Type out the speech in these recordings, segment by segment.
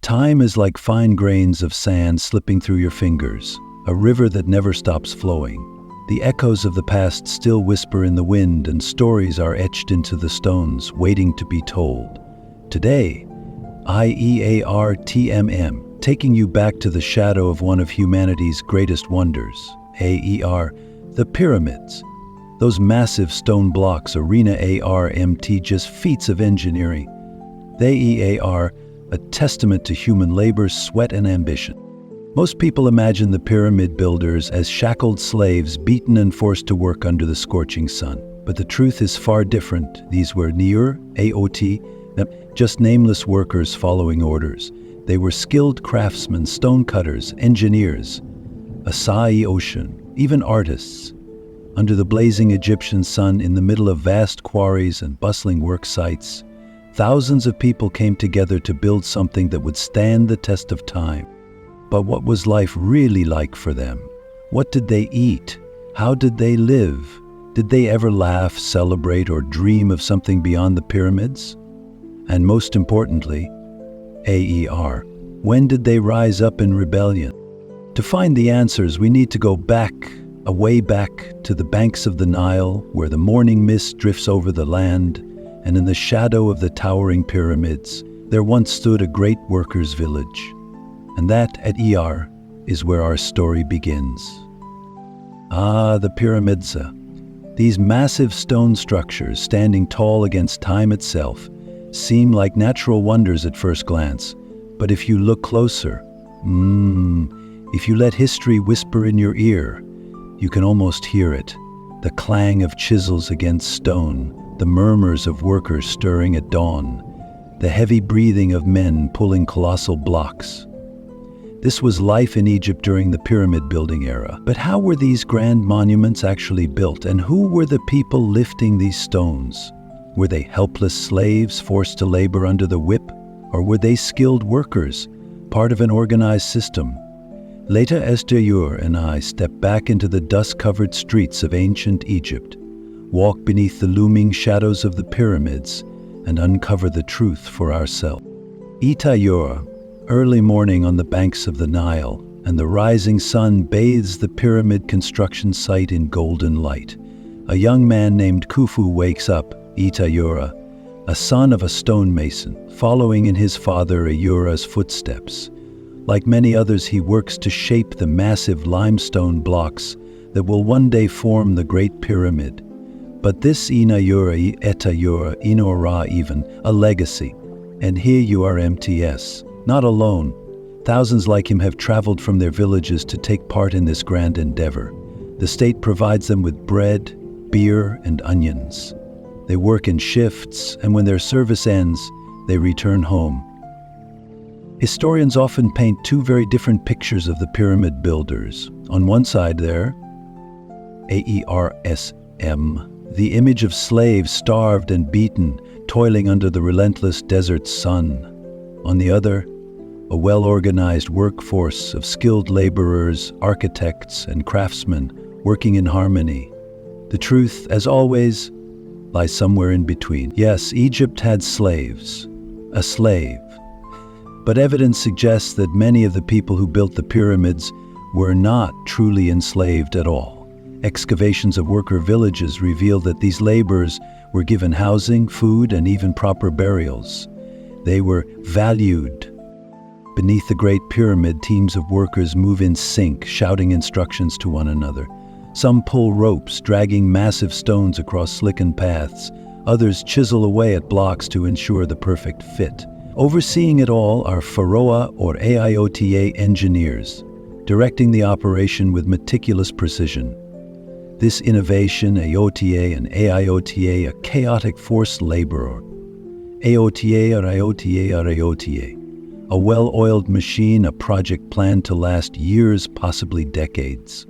Time is like fine grains of sand slipping through your fingers, a river that never stops flowing. The echoes of the past still whisper in the wind, and stories are etched into the stones, waiting to be told. Today, IEARTMM, taking you back to the shadow of one of humanity's greatest wonders, AER, the pyramids. Those massive stone blocks, arena ARMT, just feats of engineering. They are a testament to human labor, sweat, and ambition. Most people imagine the pyramid builders as shackled slaves, beaten and forced to work under the scorching sun. But the truth is far different. These were AOT, just nameless workers following orders. They were skilled craftsmen, stonecutters, engineers, Acai Ocean, even artists. Under the blazing Egyptian sun, in the middle of vast quarries and bustling work sites, thousands of people came together to build something that would stand the test of time. But what was life really like for them? What did they eat? How did they live? Did they ever laugh, celebrate, or dream of something beyond the pyramids? And most importantly, AER, when did they rise up in rebellion? To find the answers, we need to go back, a way back to the banks of the Nile, where the morning mist drifts over the land, and in the shadow of the towering pyramids, there once stood a great workers' village. And that, at ER, is where our story begins. The pyramids. These massive stone structures, standing tall against time itself, seem like natural wonders at first glance. But if you look closer, if you let history whisper in your ear, you can almost hear it. The clang of chisels against stone, the murmurs of workers stirring at dawn, the heavy breathing of men pulling colossal blocks. This was life in Egypt during the pyramid building era. But how were these grand monuments actually built, and who were the people lifting these stones? Were they helpless slaves forced to labor under the whip, or were they skilled workers, part of an organized system? Later, Esther and I step back into the dust-covered streets of ancient Egypt, walk beneath the looming shadows of the pyramids, and uncover the truth for ourselves. Itayura, early morning on the banks of the Nile, and the rising sun bathes the pyramid construction site in golden light. A young man named Khufu wakes up, Itayura, a son of a stonemason, following in his father Ayura's footsteps. Like many others, he works to shape the massive limestone blocks that will one day form the Great Pyramid. But this Inayura, Etayura, Inora even, a legacy. And here you are, MTS, not alone. Thousands like him have traveled from their villages to take part in this grand endeavor. The state provides them with bread, beer, and onions. They work in shifts, and when their service ends, they return home. Historians often paint two very different pictures of the pyramid builders. On one side there, AERSM, the image of slaves starved and beaten, toiling under the relentless desert sun. On the other, a well-organized workforce of skilled laborers, architects, and craftsmen working in harmony. The truth, as always, lies somewhere in between. Yes, Egypt had slaves, a slave. But evidence suggests that many of the people who built the pyramids were not truly enslaved at all. Excavations of worker villages reveal that these laborers were given housing, food, and even proper burials. They were valued. Beneath the Great Pyramid, teams of workers move in sync, shouting instructions to one another. Some pull ropes, dragging massive stones across slickened paths. Others chisel away at blocks to ensure the perfect fit. Overseeing it all are Pharaoh or AIOTA engineers, directing the operation with meticulous precision. This innovation, AOTA and AIOTA, a chaotic forced laborer. AOTA or IOTA or IOTA. A well-oiled machine, a project planned to last years, possibly decades.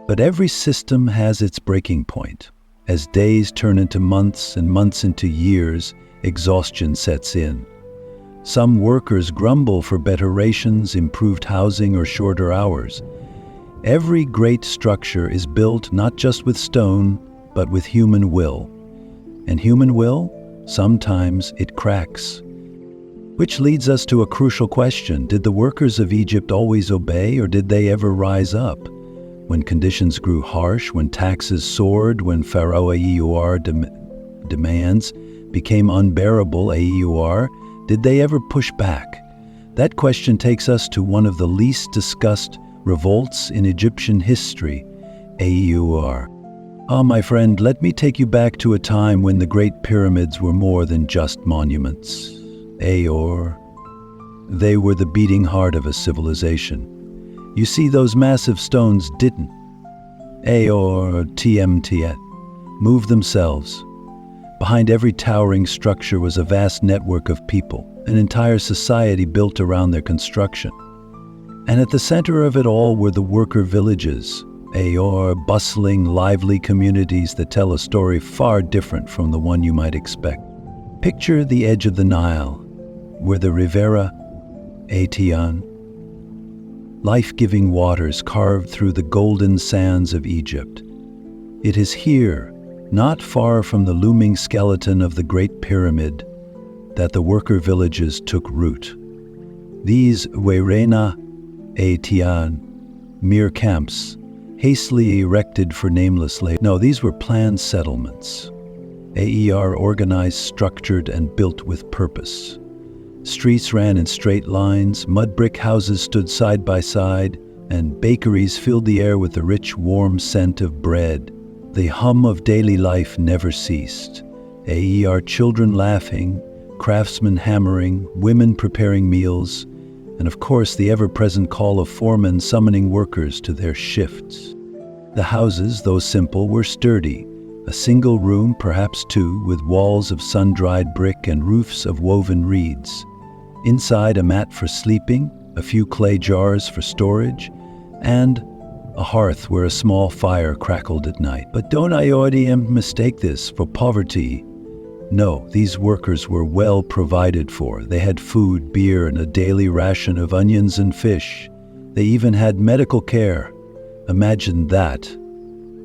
But every system has its breaking point. As days turn into months and months into years, exhaustion sets in. Some workers grumble for better rations, improved housing, or shorter hours. Every great structure is built not just with stone, but with human will. And human will, sometimes it cracks. Which leads us to a crucial question. Did the workers of Egypt always obey, or did they ever rise up? When conditions grew harsh, when taxes soared, when Pharaoh AEUR demands became unbearable AEUR, did they ever push back? That question takes us to one of the least discussed revolts in Egyptian history, AEUR. My friend, let me take you back to a time when the Great Pyramids were more than just monuments. AEUR. They were the beating heart of a civilization. You see, those massive stones didn't, TMT, move themselves. Behind every towering structure was a vast network of people, an entire society built around their construction. And at the center of it all were the worker villages, bustling, lively communities that tell a story far different from the one you might expect. Picture the edge of the Nile, where the Rivera, Atiyan, life-giving waters carved through the golden sands of Egypt. It is here, not far from the looming skeleton of the Great Pyramid, that the worker villages took root. These Werena Atiyan, mere camps, hastily erected for nameless labor. No, these were planned settlements. AER organized, structured, and built with purpose. Streets ran in straight lines, mud brick houses stood side by side, and bakeries filled the air with the rich, warm scent of bread. The hum of daily life never ceased. AER children laughing, craftsmen hammering, women preparing meals, and of course the ever-present call of foremen summoning workers to their shifts. The houses, though simple, were sturdy. A single room, perhaps two, with walls of sun-dried brick and roofs of woven reeds. Inside, a mat for sleeping, a few clay jars for storage, and a hearth where a small fire crackled at night. But don't mistake this for poverty. No, these workers were well provided for. They had food, beer, and a daily ration of onions and fish. They even had medical care. Imagine that.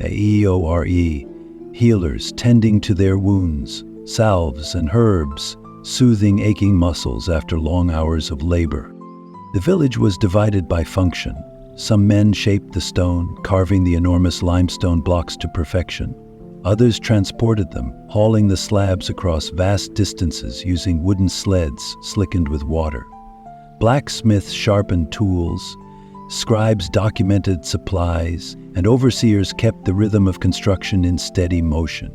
AEORE, healers tending to their wounds, salves and herbs, soothing aching muscles after long hours of labor. The village was divided by function. Some men shaped the stone, carving the enormous limestone blocks to perfection. Others transported them, hauling the slabs across vast distances using wooden sleds slickened with water. Blacksmiths sharpened tools, scribes documented supplies, and overseers kept the rhythm of construction in steady motion.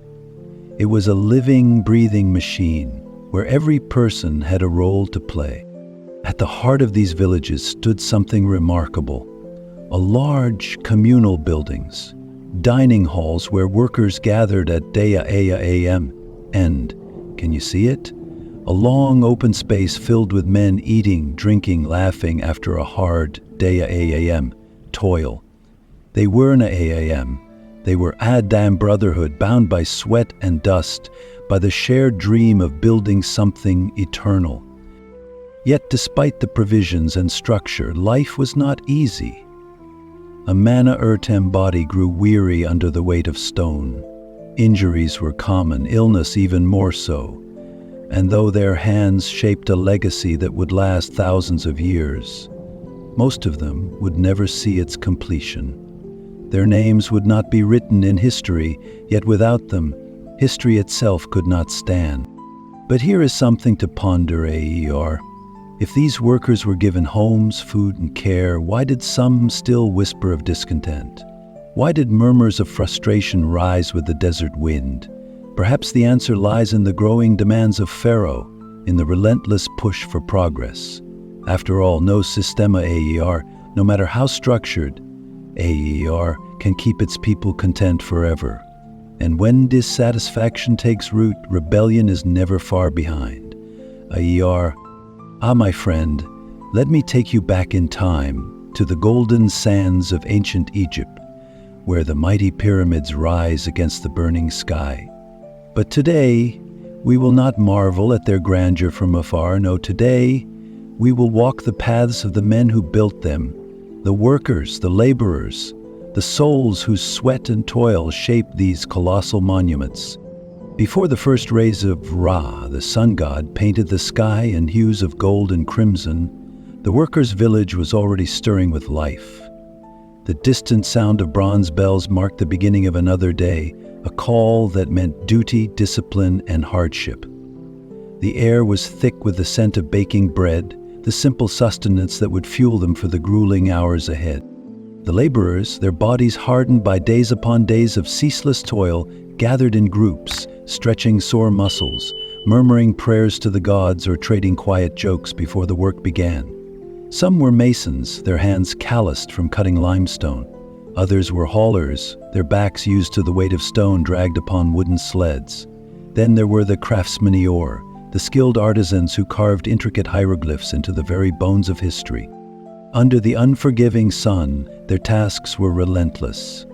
It was a living, breathing machine where every person had a role to play. At the heart of these villages stood something remarkable. Large communal buildings, dining halls where workers gathered at Deya AM. And, can you see it? A long open space filled with men eating, drinking, laughing after a hard Deya AM toil. They weren't AAM. They were Adam brotherhood, bound by sweat and dust, by the shared dream of building something eternal. Yet despite the provisions and structure, life was not easy. Amana Ertem body grew weary under the weight of stone. Injuries were common, illness even more so. And though their hands shaped a legacy that would last thousands of years, most of them would never see its completion. Their names would not be written in history, yet without them, history itself could not stand. But here is something to ponder, AER. If these workers were given homes, food, and care, why did some still whisper of discontent? Why did murmurs of frustration rise with the desert wind? Perhaps the answer lies in the growing demands of Pharaoh, in the relentless push for progress. After all, no systema AER, no matter how structured, AER can keep its people content forever. And when dissatisfaction takes root, rebellion is never far behind. AER, my friend, let me take you back in time to the golden sands of ancient Egypt, where the mighty pyramids rise against the burning sky. But today, we will not marvel at their grandeur from afar. No, today, we will walk the paths of the men who built them, The workers, the laborers, the souls whose sweat and toil shaped these colossal monuments. Before the first rays of Ra, the sun god, painted the sky in hues of gold and crimson, the workers' village was already stirring with life. The distant sound of bronze bells marked the beginning of another day, a call that meant duty, discipline, and hardship. The air was thick with the scent of baking bread, the simple sustenance that would fuel them for the grueling hours ahead. The laborers, their bodies hardened by days upon days of ceaseless toil, gathered in groups, stretching sore muscles, murmuring prayers to the gods or trading quiet jokes before the work began. Some were masons, their hands calloused from cutting limestone. Others were haulers, their backs used to the weight of stone dragged upon wooden sleds. Then there were the craftsmen, the skilled artisans who carved intricate hieroglyphs into the very bones of history. Under the unforgiving sun, their tasks were relentless.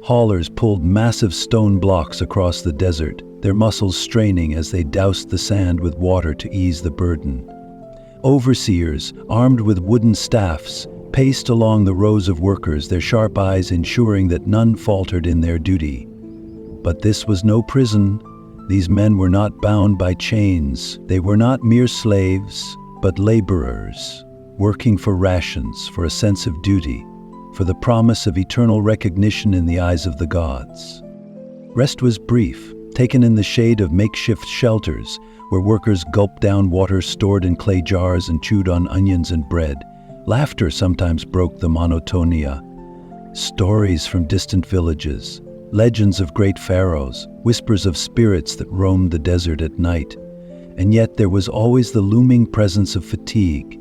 Haulers pulled massive stone blocks across the desert, their muscles straining as they doused the sand with water to ease the burden. Overseers, armed with wooden staffs, paced along the rows of workers, their sharp eyes ensuring that none faltered in their duty. But this was no prison. These men were not bound by chains. They were not mere slaves, but laborers, working for rations, for a sense of duty, for the promise of eternal recognition in the eyes of the gods. Rest was brief, taken in the shade of makeshift shelters, where workers gulped down water stored in clay jars and chewed on onions and bread. Laughter sometimes broke the monotonia. Stories from distant villages, legends of great pharaohs, whispers of spirits that roamed the desert at night. And yet there was always the looming presence of fatigue,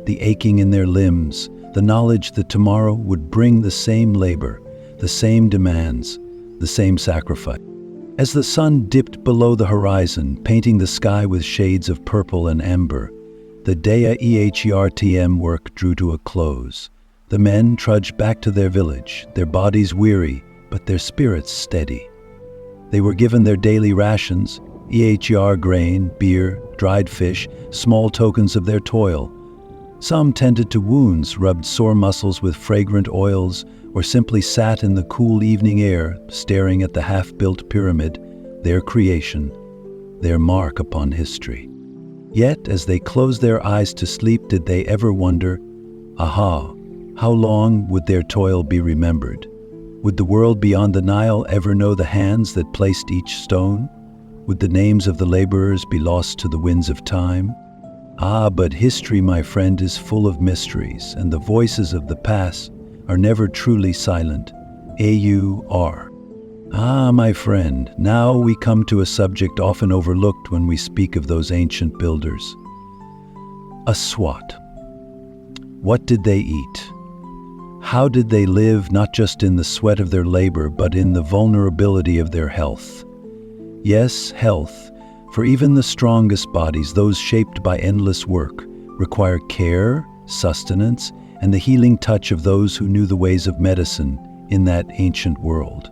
the aching in their limbs, the knowledge that tomorrow would bring the same labor, the same demands, the same sacrifice. As the sun dipped below the horizon, painting the sky with shades of purple and amber, the Dea Ehrtm work drew to a close. The men trudged back to their village, their bodies weary, but their spirits steady. They were given their daily rations, EHR grain, beer, dried fish, small tokens of their toil. Some tended to wounds, rubbed sore muscles with fragrant oils, or simply sat in the cool evening air, staring at the half-built pyramid, their creation, their mark upon history. Yet, as they closed their eyes to sleep, did they ever wonder, how long would their toil be remembered? Would the world beyond the Nile ever know the hands that placed each stone? Would the names of the laborers be lost to the winds of time? But history, my friend, is full of mysteries, and the voices of the past are never truly silent. My friend, now we come to a subject often overlooked when we speak of those ancient builders. A SWAT. What did they eat? How did they live, not just in the sweat of their labor, but in the vulnerability of their health? Yes, health, for even the strongest bodies, those shaped by endless work, require care, sustenance, and the healing touch of those who knew the ways of medicine in that ancient world.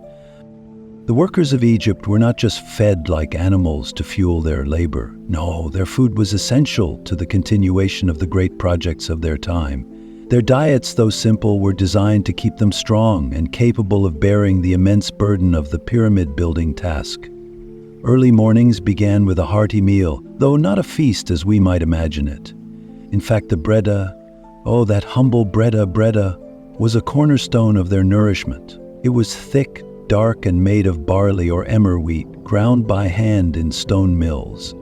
The workers of Egypt were not just fed like animals to fuel their labor. No, their food was essential to the continuation of the great projects of their time. Their diets, though simple, were designed to keep them strong and capable of bearing the immense burden of the pyramid-building task. Early mornings began with a hearty meal, though not a feast as we might imagine it. In fact, the breda, that humble breda, was a cornerstone of their nourishment. It was thick, dark, and made of barley or emmer wheat, ground by hand in stone mills.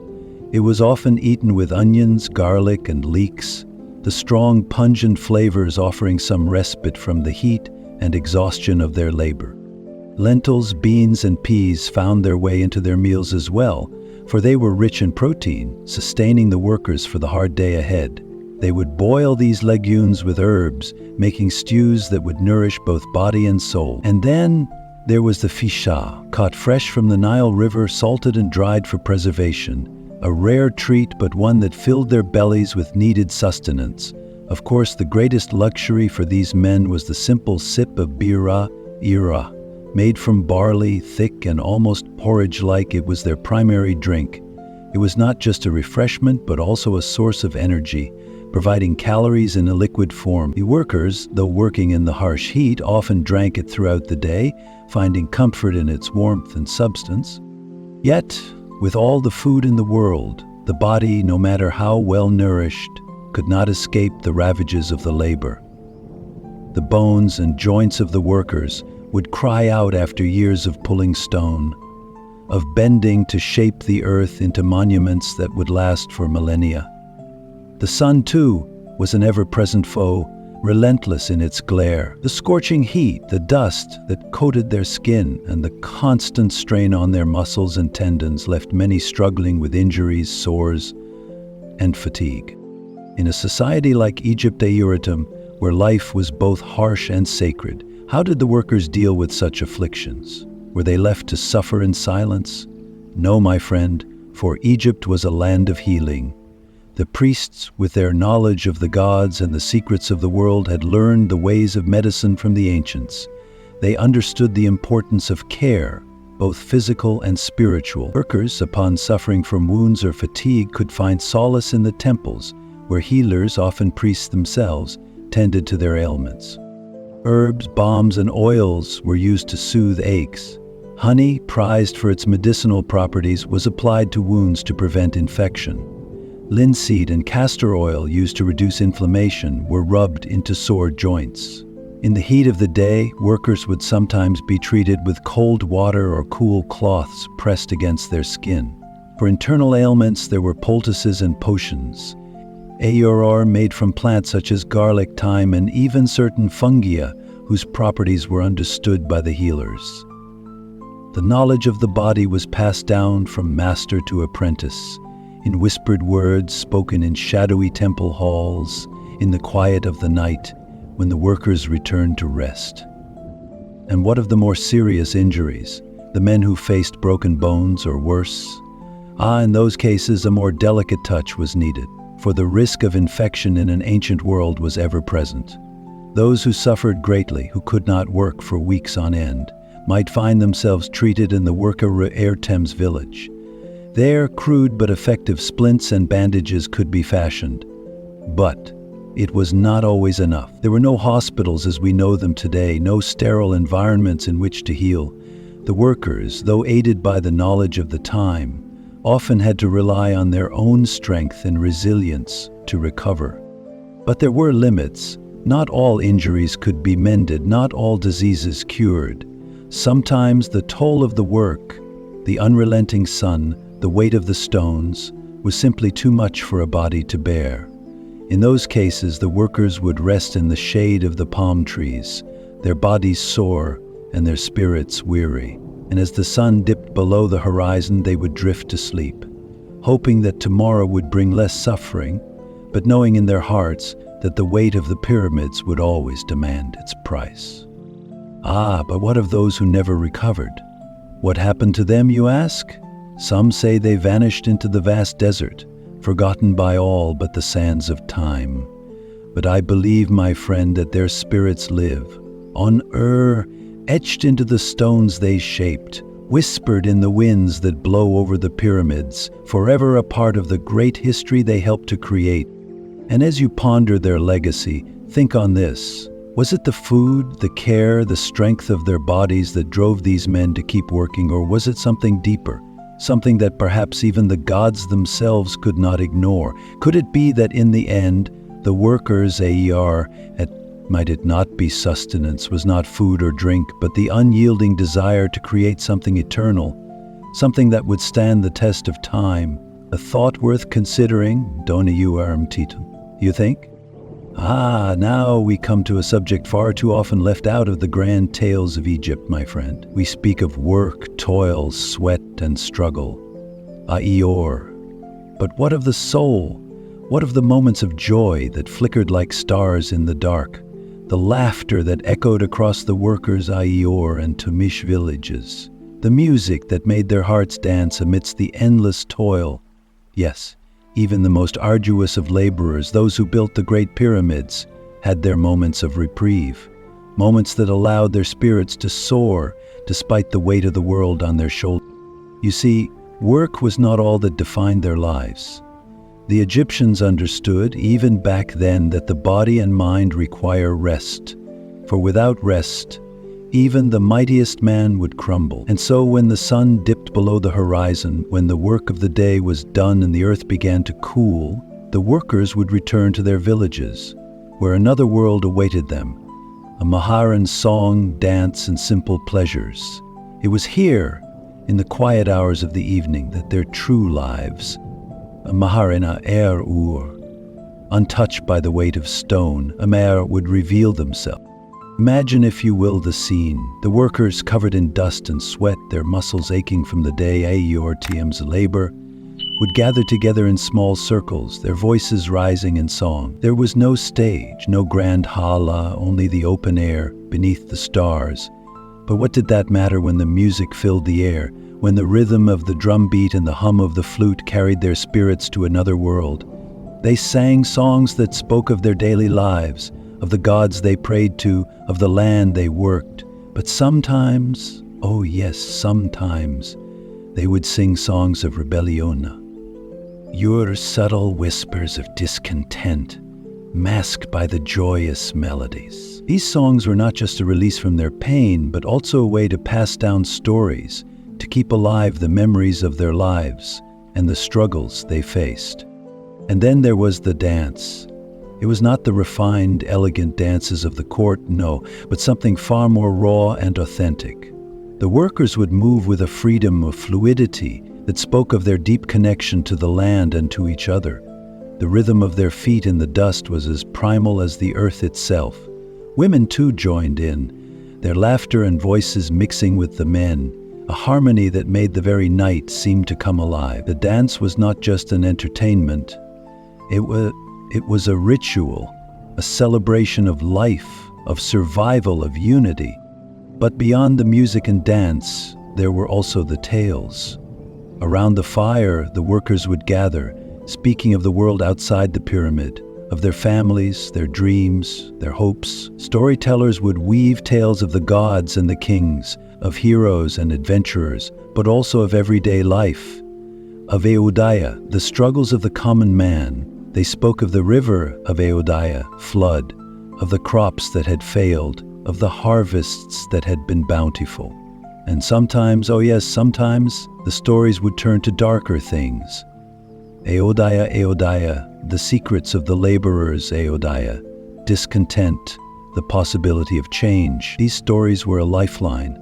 It was often eaten with onions, garlic, and leeks, the strong, pungent flavors offering some respite from the heat and exhaustion of their labor. Lentils, beans, and peas found their way into their meals as well, for they were rich in protein, sustaining the workers for the hard day ahead. They would boil these legumes with herbs, making stews that would nourish both body and soul. And then there was the fisha, caught fresh from the Nile River, salted and dried for preservation. A rare treat, but one that filled their bellies with needed sustenance. Of course, the greatest luxury for these men was the simple sip of bira, made from barley, thick and almost porridge-like. It was their primary drink. It was not just a refreshment, but also a source of energy, providing calories in a liquid form. The workers, though working in the harsh heat, often drank it throughout the day, finding comfort in its warmth and substance. Yet, with all the food in the world, the body, no matter how well nourished, could not escape the ravages of the labor. The bones and joints of the workers would cry out after years of pulling stone, of bending to shape the earth into monuments that would last for millennia. The sun, too, was an ever-present foe, relentless in its glare. The scorching heat, the dust that coated their skin, and the constant strain on their muscles and tendons left many struggling with injuries, sores, and fatigue. In a society like Egypt Euritum, where life was both harsh and sacred, how did the workers deal with such afflictions? Were they left to suffer in silence? No, my friend, for Egypt was a land of healing. The priests, with their knowledge of the gods and the secrets of the world, had learned the ways of medicine from the ancients. They understood the importance of care, both physical and spiritual. Workers, upon suffering from wounds or fatigue, could find solace in the temples, where healers, often priests themselves, tended to their ailments. Herbs, balms, and oils were used to soothe aches. Honey, prized for its medicinal properties, was applied to wounds to prevent infection. Linseed and castor oil, used to reduce inflammation, were rubbed into sore joints. In the heat of the day, workers would sometimes be treated with cold water or cool cloths pressed against their skin. For internal ailments, there were poultices and potions. Auror made from plants such as garlic, thyme, and even certain fungia whose properties were understood by the healers. The knowledge of the body was passed down from master to apprentice, in whispered words spoken in shadowy temple halls, in the quiet of the night, when the workers returned to rest. And what of the more serious injuries, the men who faced broken bones or worse? In those cases, a more delicate touch was needed, for the risk of infection in an ancient world was ever present. Those who suffered greatly, who could not work for weeks on end, might find themselves treated in the worker Ertem's village. There, crude but effective splints and bandages could be fashioned. But it was not always enough. There were no hospitals as we know them today, no sterile environments in which to heal. The workers, though aided by the knowledge of the time, often had to rely on their own strength and resilience to recover. But there were limits. Not all injuries could be mended, not all diseases cured. Sometimes the toll of the work, the unrelenting sun, the weight of the stones, was simply too much for a body to bear. In those cases, the workers would rest in the shade of the palm trees, their bodies sore and their spirits weary. And as the sun dipped below the horizon, they would drift to sleep, hoping that tomorrow would bring less suffering, but knowing in their hearts that the weight of the pyramids would always demand its price. But what of those who never recovered? What happened to them, you ask? Some say they vanished into the vast desert, forgotten by all but the sands of time. But I believe, my friend, that their spirits live, on etched into the stones they shaped, whispered in the winds that blow over the pyramids, forever a part of the great history they helped to create. And as you ponder their legacy, think on this. Was it the food, the care, the strength of their bodies that drove these men to keep working, or was it something deeper, something that perhaps even the gods themselves could not ignore? Could it be that in the end, the workers, might it not be sustenance, was not food or drink, but the unyielding desire to create something eternal, something that would stand the test of time, a thought worth considering, dona titum, you think? Now we come to a subject far too often left out of the grand tales of Egypt, my friend. We speak of work, toil, sweat, and struggle. But what of the soul? What of the moments of joy that flickered like stars in the dark? The laughter that echoed across the workers' Aior and Tumish villages, the music that made their hearts dance amidst the endless toil. Yes, even the most arduous of laborers, those who built the great pyramids, had their moments of reprieve, moments that allowed their spirits to soar despite the weight of the world on their shoulders. You see, work was not all that defined their lives. The Egyptians understood, even back then, that the body and mind require rest. For without rest, even the mightiest man would crumble. And so when the sun dipped below the horizon, when the work of the day was done and the earth began to cool, the workers would return to their villages, where another world awaited them, a Maharan's song, dance, and simple pleasures. It was here, in the quiet hours of the evening, that their true lives, a Maharana untouched by the weight of stone, would reveal themselves. Imagine, if you will, the scene. The workers, covered in dust and sweat, their muscles aching from the day's labor, would gather together in small circles, their voices rising in song. There was no stage, no grand hala, only the open air beneath the stars. But what did that matter when the music filled the air, when the rhythm of the drumbeat and the hum of the flute carried their spirits to another world? They sang songs that spoke of their daily lives, of the gods they prayed to, of the land they worked. But sometimes, oh yes, sometimes, they would sing songs of rebellion. Your subtle whispers of discontent, masked by the joyous melodies. These songs were not just a release from their pain, but also a way to pass down stories, to keep alive the memories of their lives and the struggles they faced. And then there was the dance. It was not the refined, elegant dances of the court, no, but something far more raw and authentic. The workers would move with a freedom of fluidity that spoke of their deep connection to the land and to each other. The rhythm of their feet in the dust was as primal as the earth itself. Women too joined in, their laughter and voices mixing with the men, a harmony that made the very night seem to come alive. The dance was not just an entertainment. It was a ritual, a celebration of life, of survival, of unity. But beyond the music and dance, there were also the tales. Around the fire, the workers would gather, speaking of the world outside the pyramid, of their families, their dreams, their hopes. Storytellers would weave tales of the gods and the kings, of heroes and adventurers, but also of everyday life, of Ayodhya, the struggles of the common man. They spoke of the river of Ayodhya, flood, of the crops that had failed, of the harvests that had been bountiful. And sometimes, oh yes, sometimes, the stories would turn to darker things. Ayodhya, Ayodhya, the secrets of the laborers, Ayodhya, discontent, the possibility of change. These stories were a lifeline,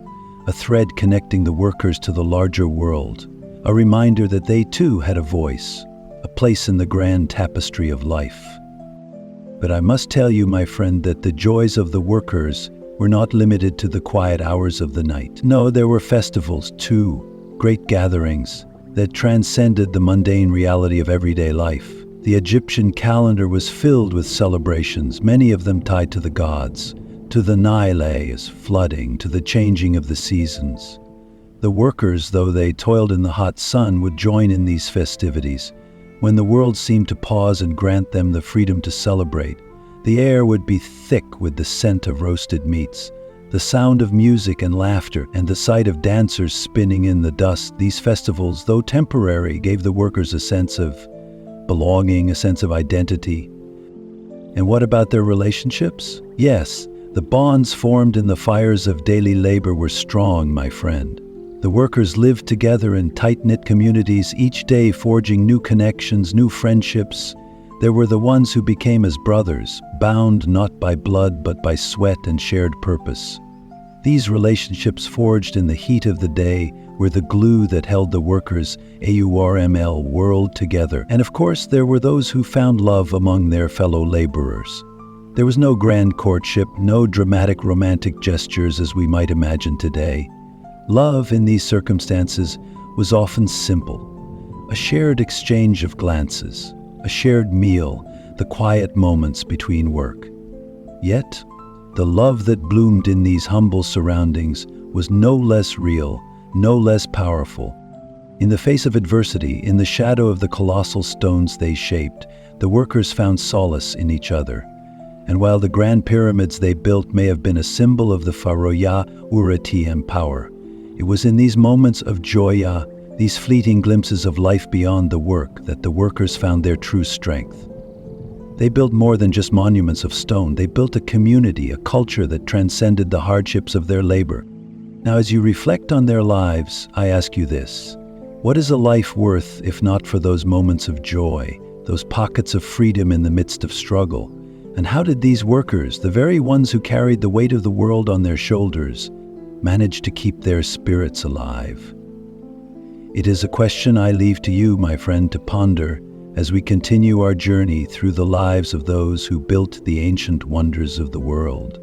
a thread connecting the workers to the larger world, a reminder that they too had a voice, a place in the grand tapestry of life. But I must tell you, my friend, that the joys of the workers were not limited to the quiet hours of the night. No, there were festivals too, great gatherings that transcended the mundane reality of everyday life. The Egyptian calendar was filled with celebrations, many of them tied to the gods, to the Nile as flooding, to the changing of the seasons. The workers, though they toiled in the hot sun, would join in these festivities. When the world seemed to pause and grant them the freedom to celebrate, the air would be thick with the scent of roasted meats, the sound of music and laughter, and the sight of dancers spinning in the dust. These festivals, though temporary, gave the workers a sense of belonging, a sense of identity. And what about their relationships? Yes, the bonds formed in the fires of daily labor were strong, my friend. The workers lived together in tight-knit communities, each day forging new connections, new friendships. There were the ones who became as brothers, bound not by blood but by sweat and shared purpose. These relationships, forged in the heat of the day, were the glue that held the workers' world together. And of course, there were those who found love among their fellow laborers. There was no grand courtship, no dramatic romantic gestures as we might imagine today. Love in these circumstances was often simple, a shared exchange of glances, a shared meal, the quiet moments between work. Yet, the love that bloomed in these humble surroundings was no less real, no less powerful. In the face of adversity, in the shadow of the colossal stones they shaped, the workers found solace in each other. And while the grand pyramids they built may have been a symbol of the Pharaoh Urati power, it was in these moments of joya, these fleeting glimpses of life beyond the work, that the workers found their true strength. They built more than just monuments of stone. They built a community, a culture that transcended the hardships of their labor. Now, as you reflect on their lives, I ask you this: what is a life worth if not for those moments of joy, those pockets of freedom in the midst of struggle? And how did these workers, the very ones who carried the weight of the world on their shoulders, manage to keep their spirits alive? It is a question I leave to you, my friend, to ponder as we continue our journey through the lives of those who built the ancient wonders of the world.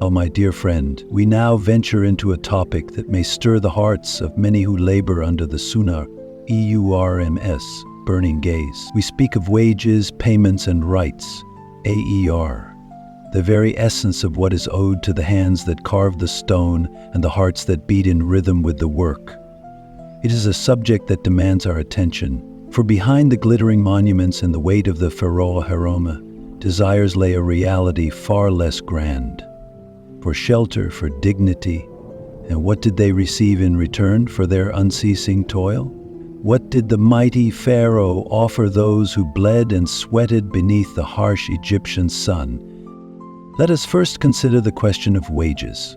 Oh, my dear friend, we now venture into a topic that may stir the hearts of many who labor under the sunar, EURMS, burning gaze. We speak of wages, payments, and rights, AER, the very essence of what is owed to the hands that carve the stone and the hearts that beat in rhythm with the work. It is a subject that demands our attention, for behind the glittering monuments and the weight of the Pharaoh Haroma, desires lay a reality far less grand. For shelter, for dignity, and what did they receive in return for their unceasing toil? What did the mighty Pharaoh offer those who bled and sweated beneath the harsh Egyptian sun? Let us first consider the question of wages.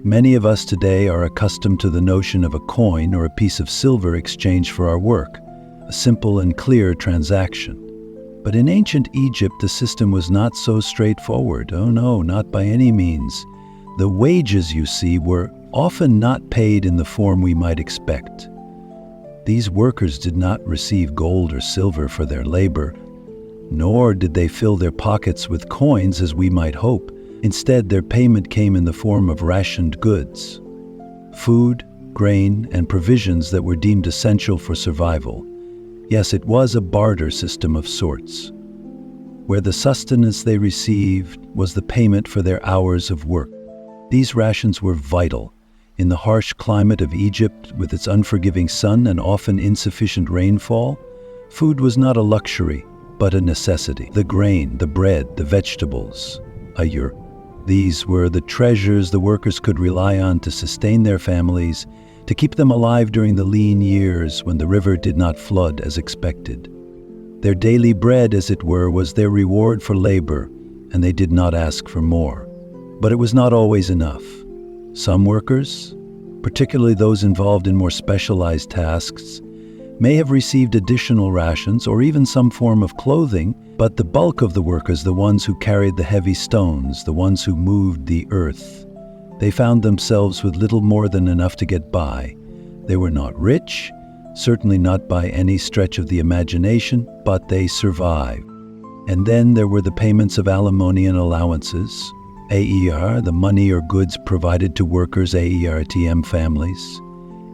Many of us today are accustomed to the notion of a coin or a piece of silver exchanged for our work, a simple and clear transaction. But in ancient Egypt, the system was not so straightforward. Oh no, not by any means. The wages, you see, were often not paid in the form we might expect. These workers did not receive gold or silver for their labor, nor did they fill their pockets with coins as we might hope. Instead, their payment came in the form of rationed goods, food, grain, and provisions that were deemed essential for survival. Yes, it was a barter system of sorts, where the sustenance they received was the payment for their hours of work. These rations were vital. In the harsh climate of Egypt, with its unforgiving sun and often insufficient rainfall, food was not a luxury, but a necessity. The grain, the bread, the vegetables, these were the treasures the workers could rely on to sustain their families, to keep them alive during the lean years when the river did not flood as expected. Their daily bread, as it were, was their reward for labor, and they did not ask for more. But it was not always enough. Some workers, particularly those involved in more specialized tasks, may have received additional rations or even some form of clothing, but the bulk of the workers, the ones who carried the heavy stones, the ones who moved the earth, they found themselves with little more than enough to get by. They were not rich, certainly not by any stretch of the imagination, but they survived. And then there were the payments of alimony and allowances, AER, the money or goods provided to workers' AERTM families.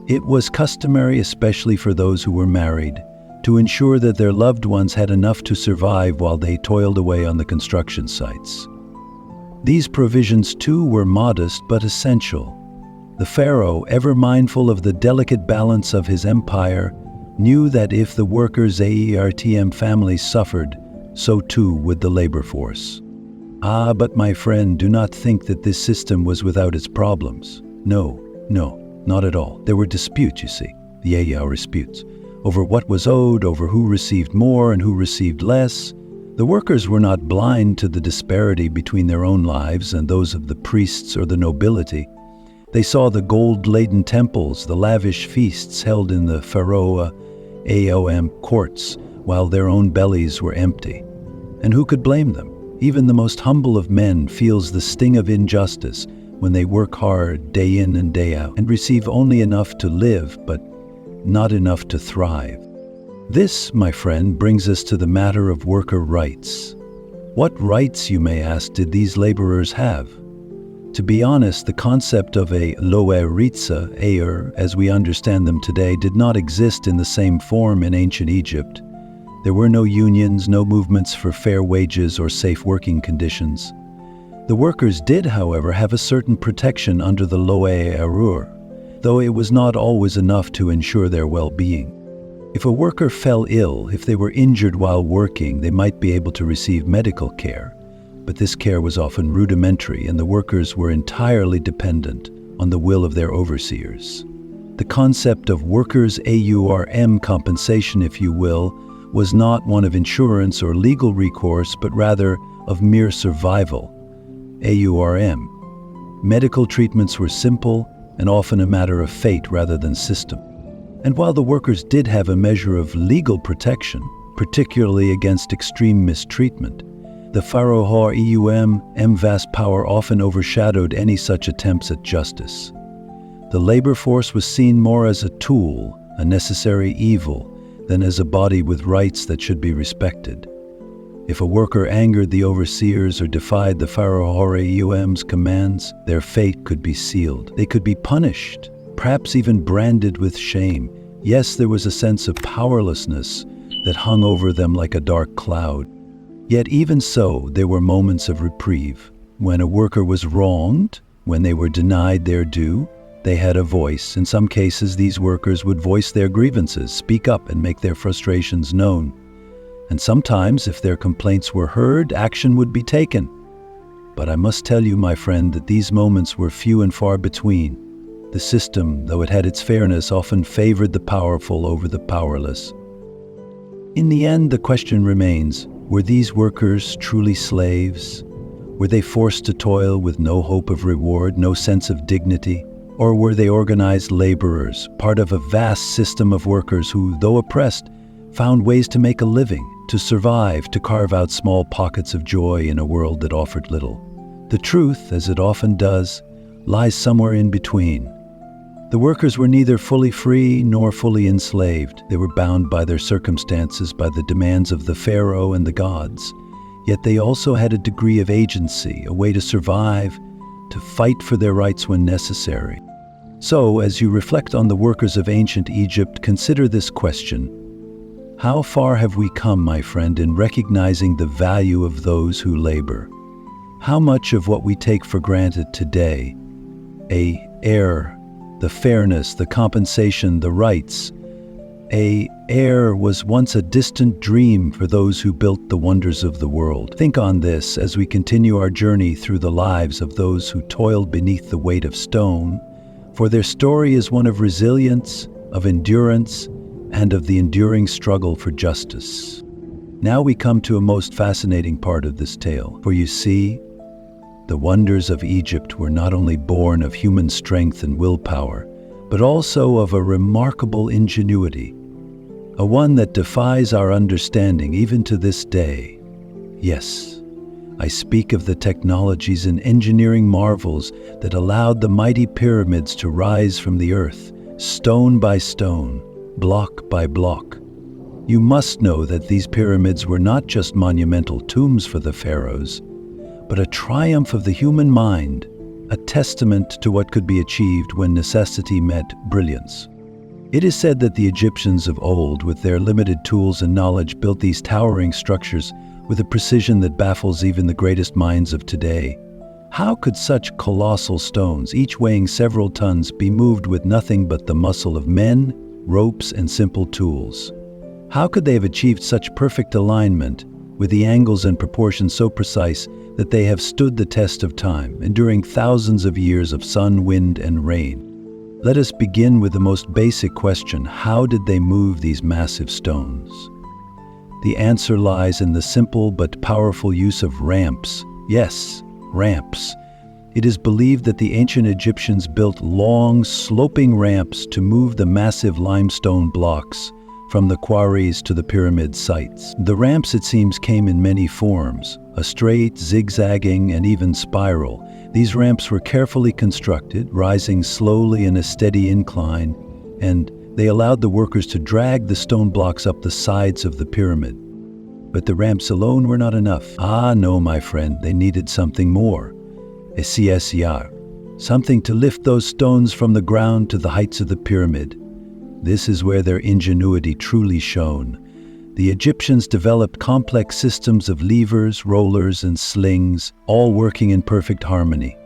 It was customary, especially for those who were married, to ensure that their loved ones had enough to survive while they toiled away on the construction sites. These provisions too were modest but essential. The Pharaoh, ever mindful of the delicate balance of his empire, knew that if the workers' AERTM families suffered, so too would the labor force. But my friend, do not think that this system was without its problems. No, not at all. There were disputes, you see, the AER disputes, over what was owed, over who received more and who received less. The workers were not blind to the disparity between their own lives and those of the priests or the nobility. They saw the gold-laden temples, the lavish feasts held in the Pharaoh AOM courts, while their own bellies were empty. And who could blame them? Even the most humble of men feels the sting of injustice when they work hard day in and day out and receive only enough to live, but not enough to thrive. This, my friend, brings us to the matter of worker rights. What rights, you may ask, did these laborers have? To be honest, the concept of a loeritza, ayer, as we understand them today, did not exist in the same form in ancient Egypt. There were no unions, no movements for fair wages or safe working conditions. The workers did, however, have a certain protection under the loe-erur, though it was not always enough to ensure their well-being. If a worker fell ill, if they were injured while working, they might be able to receive medical care. But this care was often rudimentary, and the workers were entirely dependent on the will of their overseers. The concept of workers' AURM compensation, if you will, was not one of insurance or legal recourse, but rather of mere survival. AURM. Medical treatments were simple and often a matter of fate rather than system. And while the workers did have a measure of legal protection, particularly against extreme mistreatment, the Pharaoh EUM vast power often overshadowed any such attempts at justice. The labor force was seen more as a tool, a necessary evil, than as a body with rights that should be respected. If a worker angered the overseers or defied the Pharaoh EUM's commands, their fate could be sealed. They could be punished, perhaps even branded with shame. Yes, there was a sense of powerlessness that hung over them like a dark cloud. Yet even so, there were moments of reprieve. When a worker was wronged, when they were denied their due, they had a voice. In some cases, these workers would voice their grievances, speak up, and make their frustrations known. And sometimes, if their complaints were heard, action would be taken. But I must tell you, my friend, that these moments were few and far between. The system, though it had its fairness, often favored the powerful over the powerless. In the end, the question remains, were these workers truly slaves? Were they forced to toil with no hope of reward, no sense of dignity? Or were they organized laborers, part of a vast system of workers who, though oppressed, found ways to make a living, to survive, to carve out small pockets of joy in a world that offered little? The truth, as it often does, lies somewhere in between. The workers were neither fully free nor fully enslaved. They were bound by their circumstances, by the demands of the Pharaoh and the gods. Yet they also had a degree of agency, a way to survive, to fight for their rights when necessary. So, as you reflect on the workers of ancient Egypt, consider this question. How far have we come, my friend, in recognizing the value of those who labor? How much of what we take for granted today, the fairness, the compensation, the rights, was once a distant dream for those who built the wonders of the world? Think on this as we continue our journey through the lives of those who toiled beneath the weight of stone, for their story is one of resilience, of endurance, and of the enduring struggle for justice. Now we come to a most fascinating part of this tale, for you see, the wonders of Egypt were not only born of human strength and willpower, but also of a remarkable ingenuity, a one that defies our understanding even to this day. Yes, I speak of the technologies and engineering marvels that allowed the mighty pyramids to rise from the earth, stone by stone, block by block. You must know that these pyramids were not just monumental tombs for the pharaohs, but a triumph of the human mind, a testament to what could be achieved when necessity met brilliance. It is said that the Egyptians of old, with their limited tools and knowledge, built these towering structures with a precision that baffles even the greatest minds of today. How could such colossal stones, each weighing several tons, be moved with nothing but the muscle of men, ropes, and simple tools? How could they have achieved such perfect alignment, with the angles and proportions so precise that they have stood the test of time, enduring thousands of years of sun, wind, and rain? Let us begin with the most basic question: how did they move these massive stones? The answer lies in the simple but powerful use of ramps. Yes, ramps. It is believed that the ancient Egyptians built long, sloping ramps to move the massive limestone blocks from the quarries to the pyramid sites. The ramps, it seems, came in many forms: a straight, zigzagging, and even spiral. These ramps were carefully constructed, rising slowly in a steady incline, and they allowed the workers to drag the stone blocks up the sides of the pyramid. But the ramps alone were not enough. Ah, no, my friend, they needed something more. A CSR, something to lift those stones from the ground to the heights of the pyramid. This is where their ingenuity truly shone. The Egyptians developed complex systems of levers, rollers, and slings, all working in perfect harmony.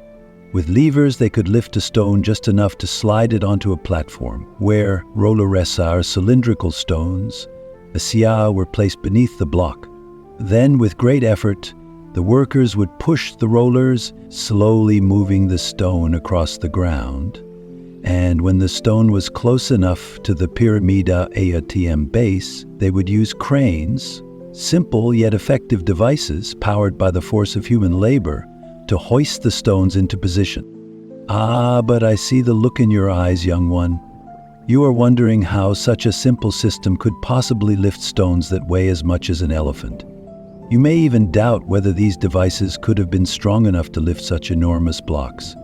With levers, they could lift a stone just enough to slide it onto a platform, where rolleressa, or cylindrical stones, sia, were placed beneath the block. Then, with great effort, the workers would push the rollers, slowly moving the stone across the ground. And when the stone was close enough to the Pyramida ATM base, they would use cranes, simple yet effective devices powered by the force of human labor, to hoist the stones into position. Ah, but I see the look in your eyes, young one. You are wondering how such a simple system could possibly lift stones that weigh as much as an elephant. You may even doubt whether these devices could have been strong enough to lift such enormous blocks.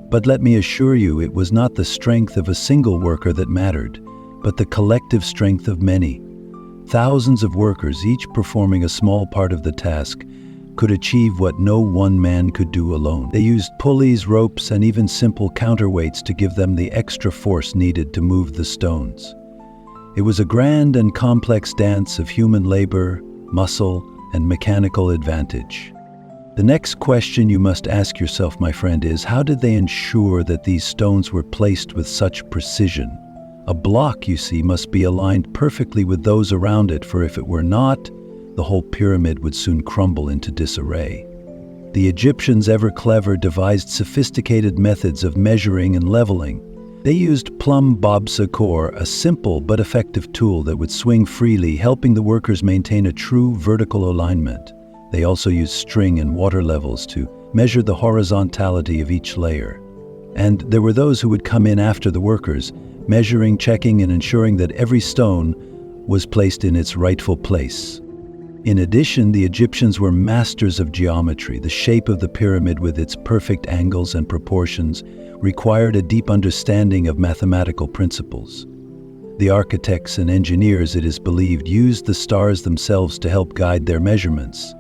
But let me assure you, it was not the strength of a single worker that mattered, but the collective strength of many. Thousands of workers, each performing a small part of the task, could achieve what no one man could do alone. They used pulleys, ropes, and even simple counterweights to give them the extra force needed to move the stones. It was a grand and complex dance of human labor, muscle, and mechanical advantage. The next question you must ask yourself, my friend, is how did they ensure that these stones were placed with such precision? A block, you see, must be aligned perfectly with those around it, for if it were not, the whole pyramid would soon crumble into disarray. The Egyptians, ever clever, devised sophisticated methods of measuring and leveling. They used plumb bob sakor, a simple but effective tool that would swing freely, helping the workers maintain a true vertical alignment. They also used string and water levels to measure the horizontality of each layer. And there were those who would come in after the workers, measuring, checking, and ensuring that every stone was placed in its rightful place. In addition, the Egyptians were masters of geometry. The shape of the pyramid, with its perfect angles and proportions, required a deep understanding of mathematical principles. The architects and engineers, it is believed, used the stars themselves to help guide their measurements.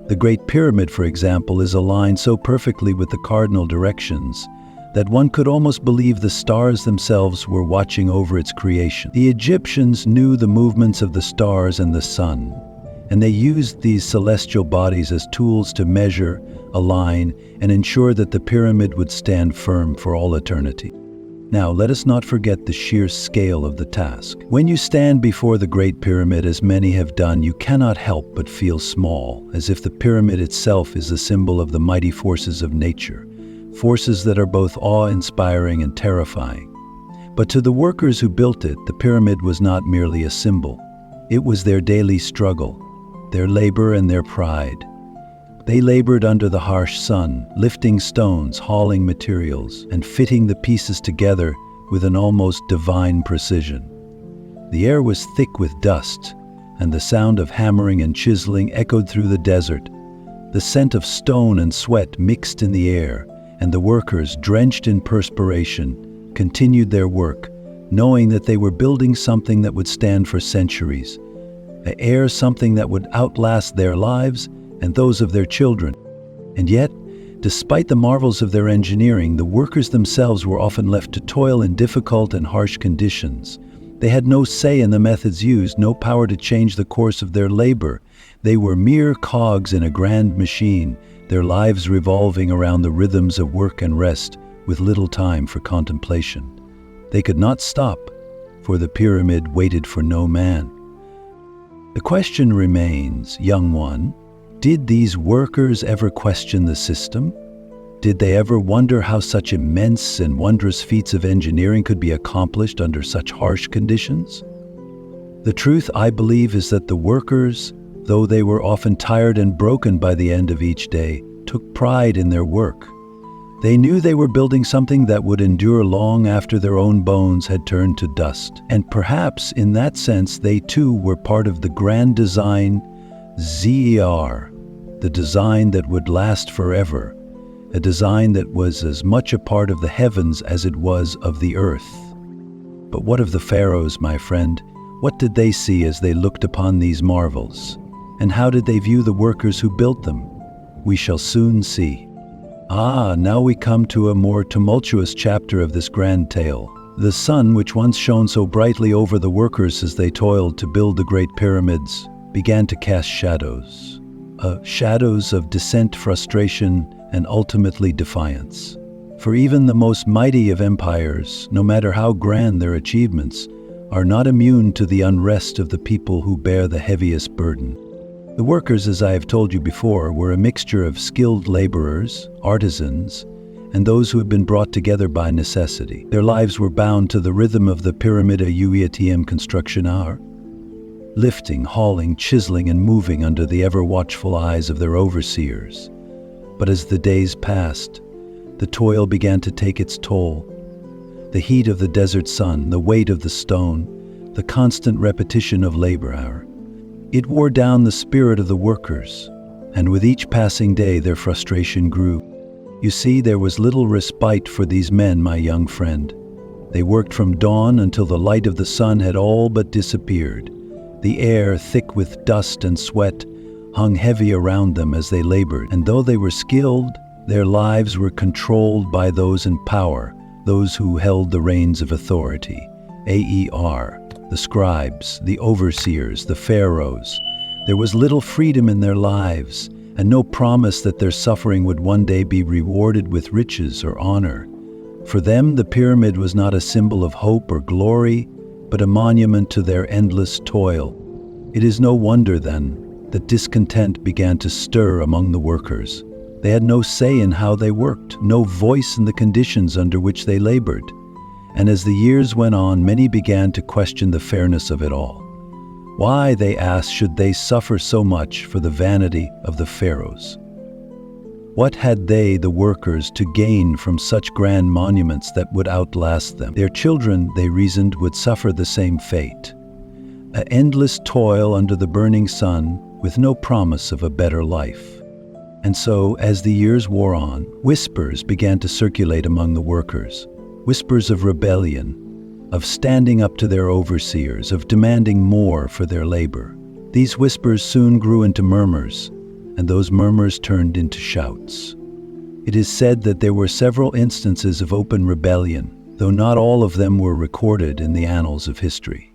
The Great Pyramid, for example, is aligned so perfectly with the cardinal directions that one could almost believe the stars themselves were watching over its creation. The Egyptians knew the movements of the stars and the sun, and they used these celestial bodies as tools to measure, align, and ensure that the pyramid would stand firm for all eternity. Now, let us not forget the sheer scale of the task. When you stand before the Great Pyramid, as many have done, you cannot help but feel small, as if the pyramid itself is a symbol of the mighty forces of nature, forces that are both awe-inspiring and terrifying. But to the workers who built it, the pyramid was not merely a symbol. It was their daily struggle, their labor and their pride. They labored under the harsh sun, lifting stones, hauling materials, and fitting the pieces together with an almost divine precision. The air was thick with dust, and the sound of hammering and chiseling echoed through the desert. The scent of stone and sweat mixed in the air, and the workers, drenched in perspiration, continued their work, knowing that they were building something that would stand for centuries, something that would outlast their lives and those of their children. And yet, despite the marvels of their engineering, the workers themselves were often left to toil in difficult and harsh conditions. They had no say in the methods used, no power to change the course of their labor. They were mere cogs in a grand machine, their lives revolving around the rhythms of work and rest, with little time for contemplation. They could not stop, for the pyramid waited for no man. The question remains, young one, did these workers ever question the system? Did they ever wonder how such immense and wondrous feats of engineering could be accomplished under such harsh conditions? The truth, I believe, is that the workers, though they were often tired and broken by the end of each day, took pride in their work. They knew they were building something that would endure long after their own bones had turned to dust. And perhaps, in that sense, they too were part of the grand design ZER, the design that would last forever, a design that was as much a part of the heavens as it was of the earth. But what of the pharaohs, my friend? What did they see as they looked upon these marvels? And how did they view the workers who built them? We shall soon see. Now we come to a more tumultuous chapter of this grand tale. The sun, which once shone so brightly over the workers as they toiled to build the great pyramids, began to cast shadows. Shadows of dissent, frustration, and ultimately defiance. For even the most mighty of empires, no matter how grand their achievements, are not immune to the unrest of the people who bear the heaviest burden. The workers, as I have told you before, were a mixture of skilled laborers, artisans, and those who had been brought together by necessity. Their lives were bound to the rhythm of the pyramida UEATM construction hour, lifting, hauling, chiseling, and moving under the ever-watchful eyes of their overseers. But as the days passed, the toil began to take its toll. The heat of the desert sun, the weight of the stone, the constant repetition of labor hour. It wore down the spirit of the workers, and with each passing day their frustration grew. You see, there was little respite for these men, my young friend. They worked from dawn until the light of the sun had all but disappeared. The air, thick with dust and sweat, hung heavy around them as they labored, and though they were skilled, their lives were controlled by those in power, those who held the reins of authority. AER, the scribes, the overseers, the pharaohs. There was little freedom in their lives, and no promise that their suffering would one day be rewarded with riches or honor. For them, the pyramid was not a symbol of hope or glory, but a monument to their endless toil. It is no wonder, then, that discontent began to stir among the workers. They had no say in how they worked, no voice in the conditions under which they labored. And as the years went on, many began to question the fairness of it all. Why, they asked, should they suffer so much for the vanity of the pharaohs? What had they, the workers, to gain from such grand monuments that would outlast them? Their children, they reasoned, would suffer the same fate. An endless toil under the burning sun with no promise of a better life. And so, as the years wore on, whispers began to circulate among the workers. Whispers of rebellion, of standing up to their overseers, of demanding more for their labor. These whispers soon grew into murmurs, and those murmurs turned into shouts. It is said that there were several instances of open rebellion, though not all of them were recorded in the annals of history.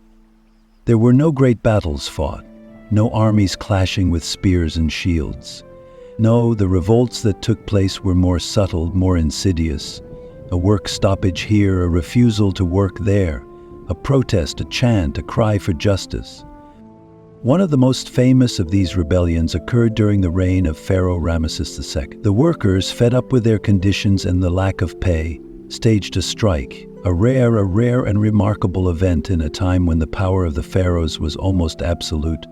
There were no great battles fought, no armies clashing with spears and shields. No, the revolts that took place were more subtle, more insidious. A work stoppage here, a refusal to work there, a protest, a chant, a cry for justice. One of the most famous of these rebellions occurred during the reign of Pharaoh Ramesses II. The workers, fed up with their conditions and the lack of pay, staged a strike, a rare and remarkable event in a time when the power of the pharaohs was almost absolute.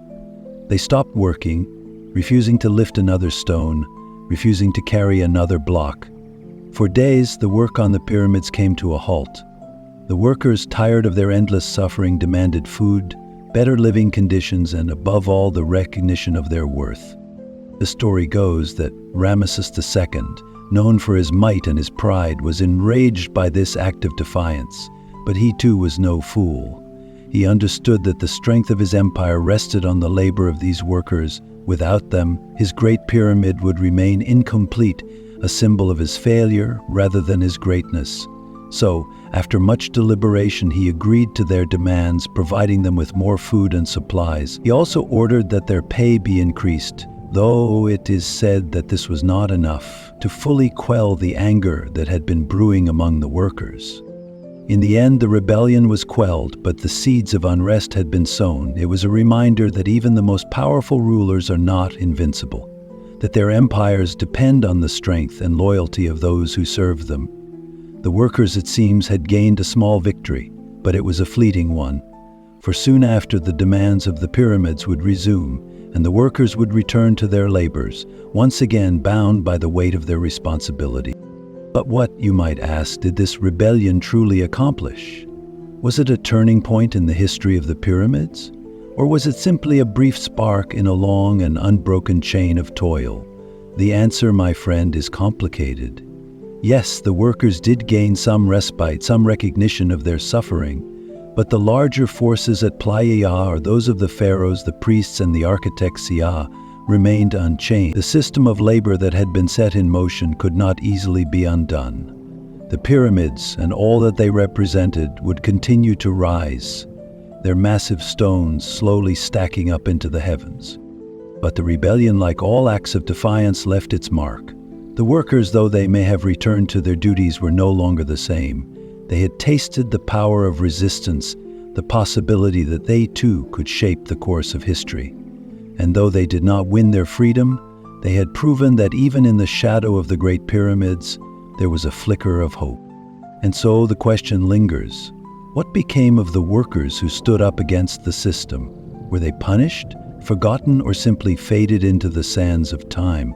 They stopped working, refusing to lift another stone, refusing to carry another block. For days, the work on the pyramids came to a halt. The workers, tired of their endless suffering, demanded food, better living conditions, and above all, the recognition of their worth. The story goes that Ramesses II, known for his might and his pride, was enraged by this act of defiance, but he too was no fool. He understood that the strength of his empire rested on the labor of these workers. Without them, his great pyramid would remain incomplete, a symbol of his failure rather than his greatness. So, after much deliberation, he agreed to their demands, providing them with more food and supplies. He also ordered that their pay be increased, though it is said that this was not enough to fully quell the anger that had been brewing among the workers. In the end, the rebellion was quelled, but the seeds of unrest had been sown. It was a reminder that even the most powerful rulers are not invincible, that their empires depend on the strength and loyalty of those who serve them. The workers, it seems, had gained a small victory, but it was a fleeting one. For soon after, the demands of the pyramids would resume, and the workers would return to their labors, once again bound by the weight of their responsibility. But what, you might ask, did this rebellion truly accomplish? Was it a turning point in the history of the pyramids? Or was it simply a brief spark in a long and unbroken chain of toil? The answer, my friend, is complicated. Yes, the workers did gain some respite, some recognition of their suffering, but the larger forces at play, or those of the pharaohs, the priests, and the architects, remained unchanged. The system of labor that had been set in motion could not easily be undone. The pyramids and all that they represented would continue to rise, their massive stones slowly stacking up into the heavens. But the rebellion, like all acts of defiance, left its mark. The workers, though they may have returned to their duties, were no longer the same. They had tasted the power of resistance, the possibility that they too could shape the course of history. And though they did not win their freedom, they had proven that even in the shadow of the Great Pyramids, there was a flicker of hope. And so the question lingers. What became of the workers who stood up against the system? Were they punished, forgotten, or simply faded into the sands of time?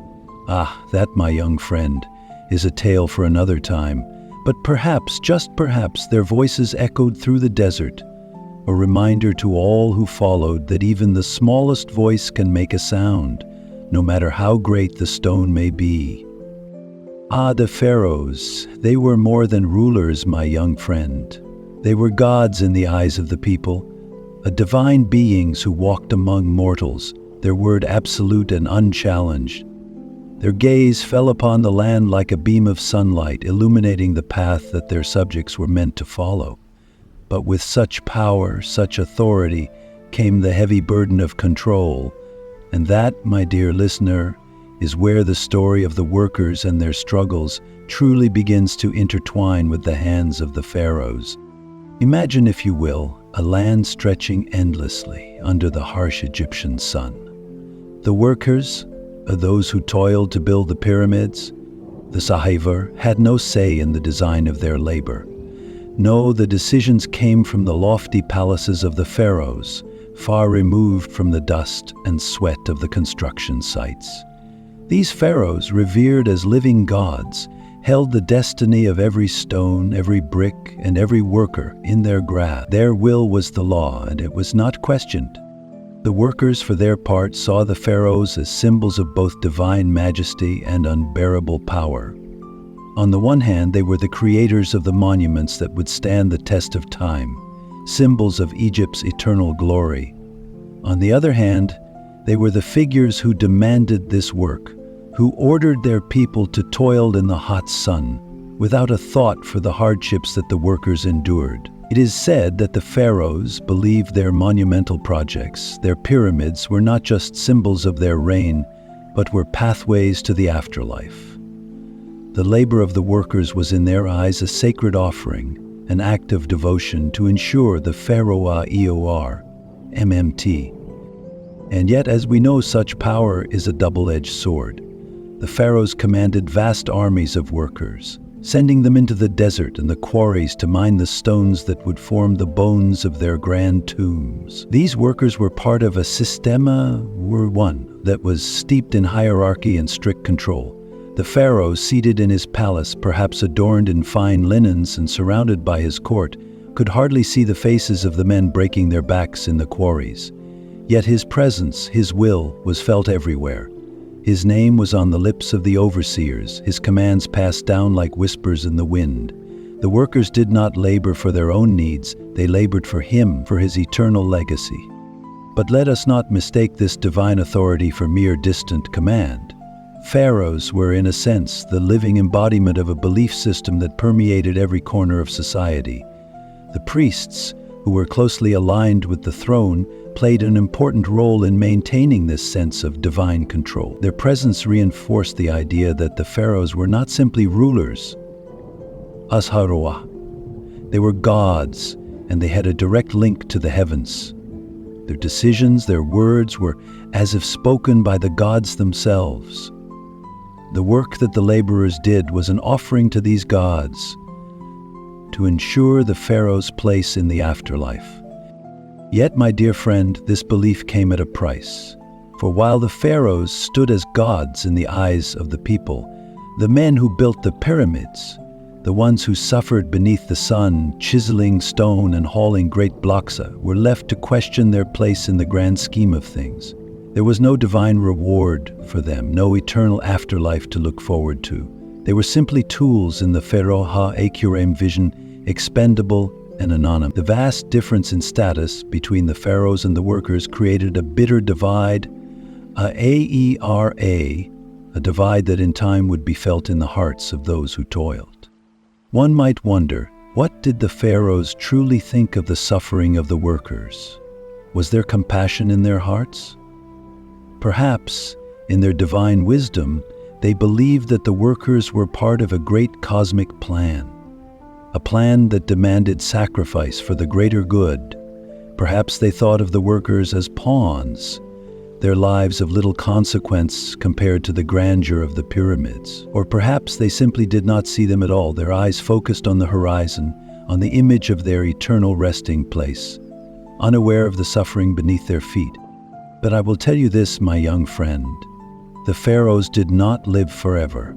Ah, that, my young friend, is a tale for another time. But perhaps, just perhaps, their voices echoed through the desert, a reminder to all who followed that even the smallest voice can make a sound, no matter how great the stone may be. Ah, the pharaohs, they were more than rulers, my young friend. They were gods in the eyes of the people, divine beings who walked among mortals, their word absolute and unchallenged. Their gaze fell upon the land like a beam of sunlight, illuminating the path that their subjects were meant to follow. But with such power, such authority, came the heavy burden of control. And that, my dear listener, is where the story of the workers and their struggles truly begins to intertwine with the hands of the pharaohs. Imagine, if you will, a land stretching endlessly under the harsh Egyptian sun. The workers, those who toiled to build the pyramids, the Sahivar, had no say in the design of their labor. No, the decisions came from the lofty palaces of the pharaohs, far removed from the dust and sweat of the construction sites. These pharaohs, revered as living gods, held the destiny of every stone, every brick, and every worker in their grasp. Their will was the law, and it was not questioned. The workers, for their part, saw the pharaohs as symbols of both divine majesty and unbearable power. On the one hand, they were the creators of the monuments that would stand the test of time, symbols of Egypt's eternal glory. On the other hand, they were the figures who demanded this work, who ordered their people to toil in the hot sun, without a thought for the hardships that the workers endured. It is said that the pharaohs believed their monumental projects, their pyramids, were not just symbols of their reign, but were pathways to the afterlife. The labor of the workers was in their eyes a sacred offering, an act of devotion to ensure the Pharaoh Eor, MMT. And yet, as we know, such power is a double-edged sword. The pharaohs commanded vast armies of workers, sending them into the desert and the quarries to mine the stones that would form the bones of their grand tombs. These workers were part of a systema, one that was steeped in hierarchy and strict control. The pharaoh, seated in his palace, perhaps adorned in fine linens and surrounded by his court, could hardly see the faces of the men breaking their backs in the quarries. Yet his presence, his will, was felt everywhere. His name was on the lips of the overseers, his commands passed down like whispers in the wind. The workers did not labor for their own needs, they labored for him, for his eternal legacy. But let us not mistake this divine authority for mere distant command. Pharaohs were, in a sense, the living embodiment of a belief system that permeated every corner of society. The priests, who were closely aligned with the throne, played an important role in maintaining this sense of divine control. Their presence reinforced the idea that the pharaohs were not simply rulers, Asharoa. They were gods, and they had a direct link to the heavens. Their decisions, their words were as if spoken by the gods themselves. The work that the laborers did was an offering to these gods to ensure the pharaoh's place in the afterlife. Yet, my dear friend, this belief came at a price. For while the pharaohs stood as gods in the eyes of the people, the men who built the pyramids, the ones who suffered beneath the sun, chiseling stone and hauling great blocks, were left to question their place in the grand scheme of things. There was no divine reward for them, no eternal afterlife to look forward to. They were simply tools in the Pharaoh Ha-Akurem vision, expendable and anonymous. The vast difference in status between the pharaohs and the workers created a bitter divide, a divide that in time would be felt in the hearts of those who toiled. One might wonder, what did the pharaohs truly think of the suffering of the workers? Was there compassion in their hearts? Perhaps, in their divine wisdom, they believed that the workers were part of a great cosmic plan, a plan that demanded sacrifice for the greater good. Perhaps they thought of the workers as pawns, their lives of little consequence compared to the grandeur of the pyramids. Or perhaps they simply did not see them at all, their eyes focused on the horizon, on the image of their eternal resting place, unaware of the suffering beneath their feet. But I will tell you this, my young friend, the pharaohs did not live forever.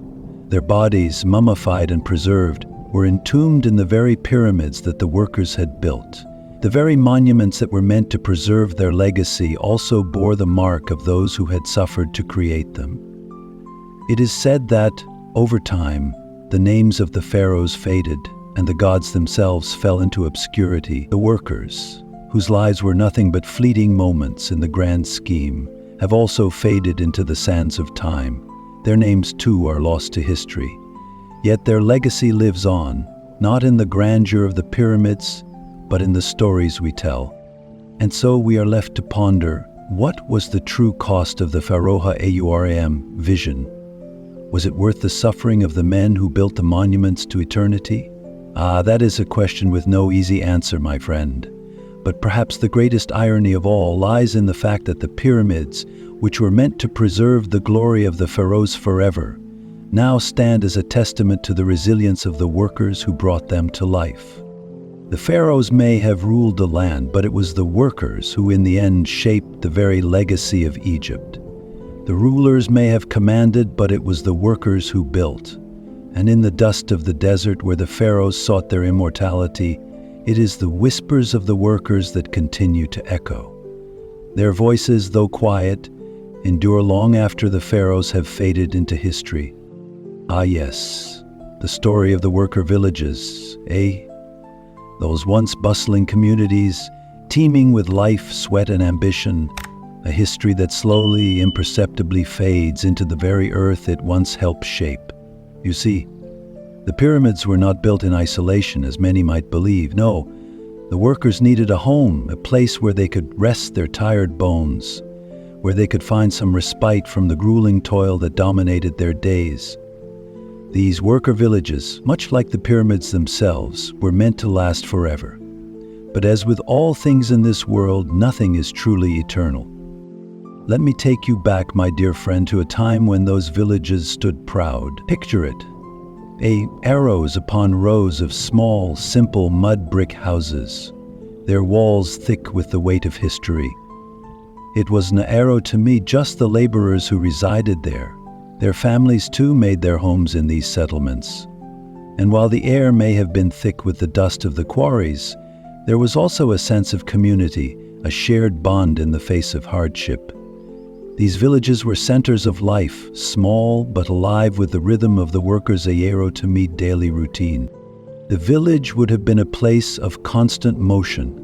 Their bodies, mummified and preserved, were entombed in the very pyramids that the workers had built. The very monuments that were meant to preserve their legacy also bore the mark of those who had suffered to create them. It is said that, over time, the names of the pharaohs faded, and the gods themselves fell into obscurity. The workers, whose lives were nothing but fleeting moments in the grand scheme, have also faded into the sands of time. Their names too are lost to history. Yet their legacy lives on, not in the grandeur of the pyramids, but in the stories we tell. And so we are left to ponder, what was the true cost of the Pharaoh Auram vision? Was it worth the suffering of the men who built the monuments to eternity? That is a question with no easy answer, my friend. But perhaps the greatest irony of all lies in the fact that the pyramids, which were meant to preserve the glory of the pharaohs forever, now stand as a testament to the resilience of the workers who brought them to life. The pharaohs may have ruled the land, but it was the workers who in the end shaped the very legacy of Egypt. The rulers may have commanded, but it was the workers who built. And in the dust of the desert where the pharaohs sought their immortality, it is the whispers of the workers that continue to echo. Their voices, though quiet, endure long after the pharaohs have faded into history. Yes, the story of the worker villages, those once bustling communities, teeming with life, sweat, and ambition, a history that slowly, imperceptibly fades into the very earth it once helped shape. You see, the pyramids were not built in isolation, as many might believe. No, the workers needed a home, a place where they could rest their tired bones, where they could find some respite from the grueling toil that dominated their days. These worker villages, much like the pyramids themselves, were meant to last forever. But as with all things in this world, nothing is truly eternal. Let me take you back, my dear friend, to a time when those villages stood proud. Picture it. Rows upon rows of small, simple mud brick houses, their walls thick with the weight of history. It was narrow to me, just the laborers who resided there. Their families too made their homes in these settlements. And while the air may have been thick with the dust of the quarries, there was also a sense of community, a shared bond in the face of hardship. These villages were centers of life, small but alive with the rhythm of the workers' to meet daily routine. The village would have been a place of constant motion.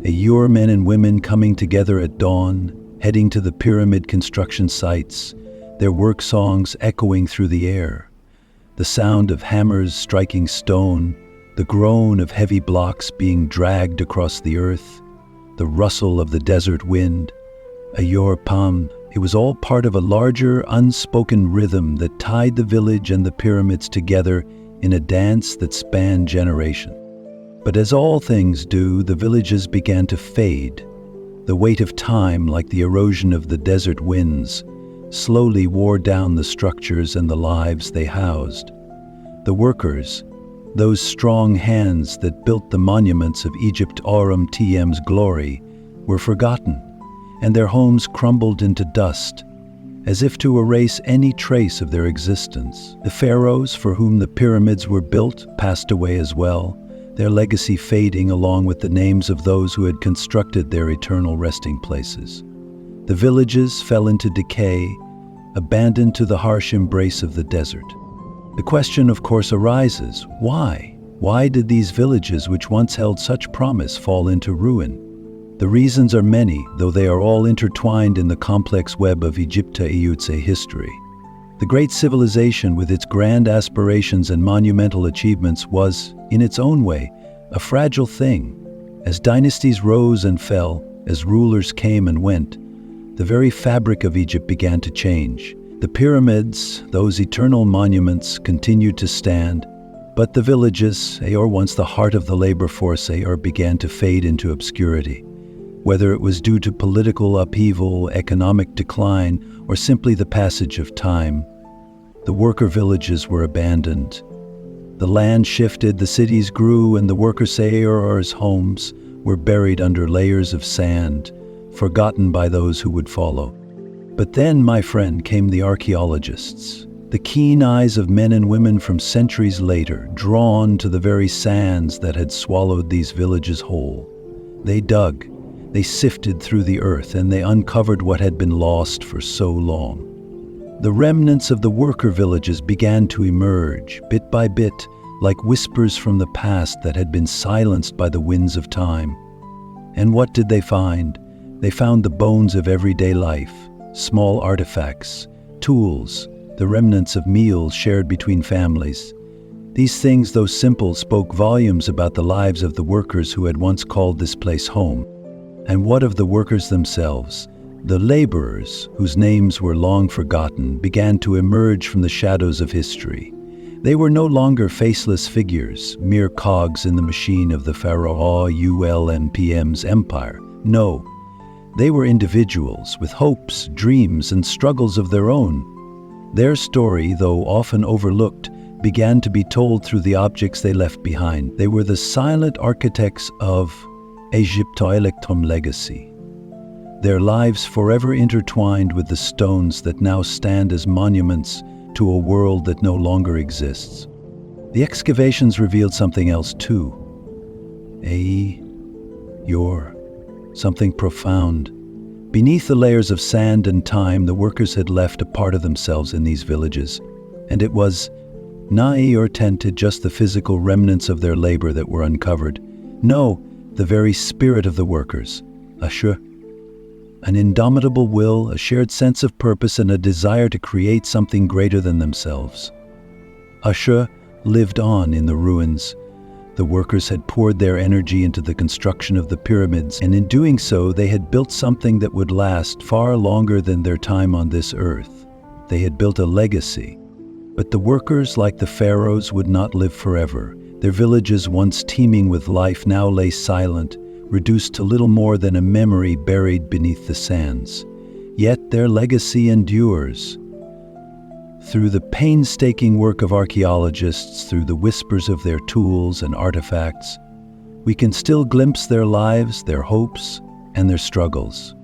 Men and women coming together at dawn, heading to the pyramid construction sites, their work songs echoing through the air, the sound of hammers striking stone, the groan of heavy blocks being dragged across the earth, the rustle of the desert wind, it was all part of a larger, unspoken rhythm that tied the village and the pyramids together in a dance that spanned generations. But as all things do, the villages began to fade. The weight of time, like the erosion of the desert winds, slowly wore down the structures and the lives they housed. The workers, those strong hands that built the monuments of Egypt Auram's glory, were forgotten, and their homes crumbled into dust, as if to erase any trace of their existence. The pharaohs for whom the pyramids were built passed away as well, their legacy fading along with the names of those who had constructed their eternal resting places. The villages fell into decay, abandoned to the harsh embrace of the desert. The question, of course, arises, why? Why did these villages, which once held such promise, fall into ruin? The reasons are many, though they are all intertwined in the complex web of Egypt's history. The great civilization, with its grand aspirations and monumental achievements, was, in its own way, a fragile thing. As dynasties rose and fell, as rulers came and went, the very fabric of Egypt began to change. The pyramids, those eternal monuments, continued to stand, but the villages, or once the heart of the labor force, began to fade into obscurity. Whether it was due to political upheaval, economic decline, or simply the passage of time, the worker villages were abandoned. The land shifted, the cities grew, and the worker sayor's homes were buried under layers of sand, forgotten by those who would follow. But then, my friend, came the archaeologists, the keen eyes of men and women from centuries later, drawn to the very sands that had swallowed these villages whole. They dug, they sifted through the earth, and they uncovered what had been lost for so long. The remnants of the worker villages began to emerge, bit by bit, like whispers from the past that had been silenced by the winds of time. And what did they find? They found the bones of everyday life, small artifacts, tools, the remnants of meals shared between families. These things, though simple, spoke volumes about the lives of the workers who had once called this place home. And what of the workers themselves? The laborers, whose names were long forgotten, began to emerge from the shadows of history. They were no longer faceless figures, mere cogs in the machine of the Pharaoh ULNPM's empire. No, they were individuals with hopes, dreams, and struggles of their own. Their story, though often overlooked, began to be told through the objects they left behind. They were the silent architects of Egyptoelectrum legacy, their lives forever intertwined with the stones that now stand as monuments to a world that no longer exists. The excavations revealed something else too. Something profound. Beneath the layers of sand and time, the workers had left a part of themselves in these villages, and it was tented just the physical remnants of their labor that were uncovered. No, the very spirit of the workers, an indomitable will, a shared sense of purpose, and a desire to create something greater than themselves. Lived on in the ruins. The workers had poured their energy into the construction of the pyramids, and in doing so, they had built something that would last far longer than their time on this earth. They had built a legacy. But the workers, like the pharaohs, would not live forever. Their villages, once teeming with life, now lay silent, reduced to little more than a memory buried beneath the sands. Yet their legacy endures. Through the painstaking work of archaeologists, through the whispers of their tools and artifacts, we can still glimpse their lives, their hopes, and their struggles.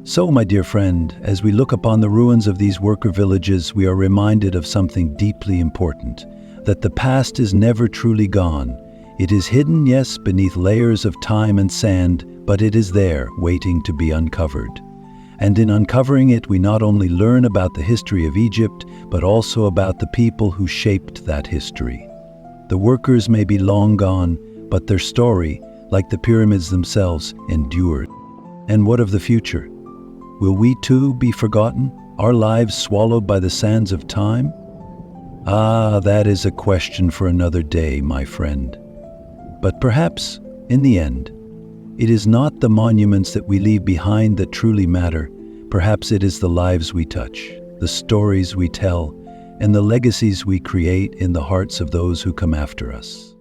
So, my dear friend, as we look upon the ruins of these worker villages, we are reminded of something deeply important, that the past is never truly gone. It is hidden, yes, beneath layers of time and sand, but it is there, waiting to be uncovered. And in uncovering it, we not only learn about the history of Egypt, but also about the people who shaped that history. The workers may be long gone, but their story, like the pyramids themselves, endured. And what of the future? Will we too be forgotten, our lives swallowed by the sands of time? That is a question for another day, my friend. But perhaps, in the end, it is not the monuments that we leave behind that truly matter. Perhaps it is the lives we touch, the stories we tell, and the legacies we create in the hearts of those who come after us.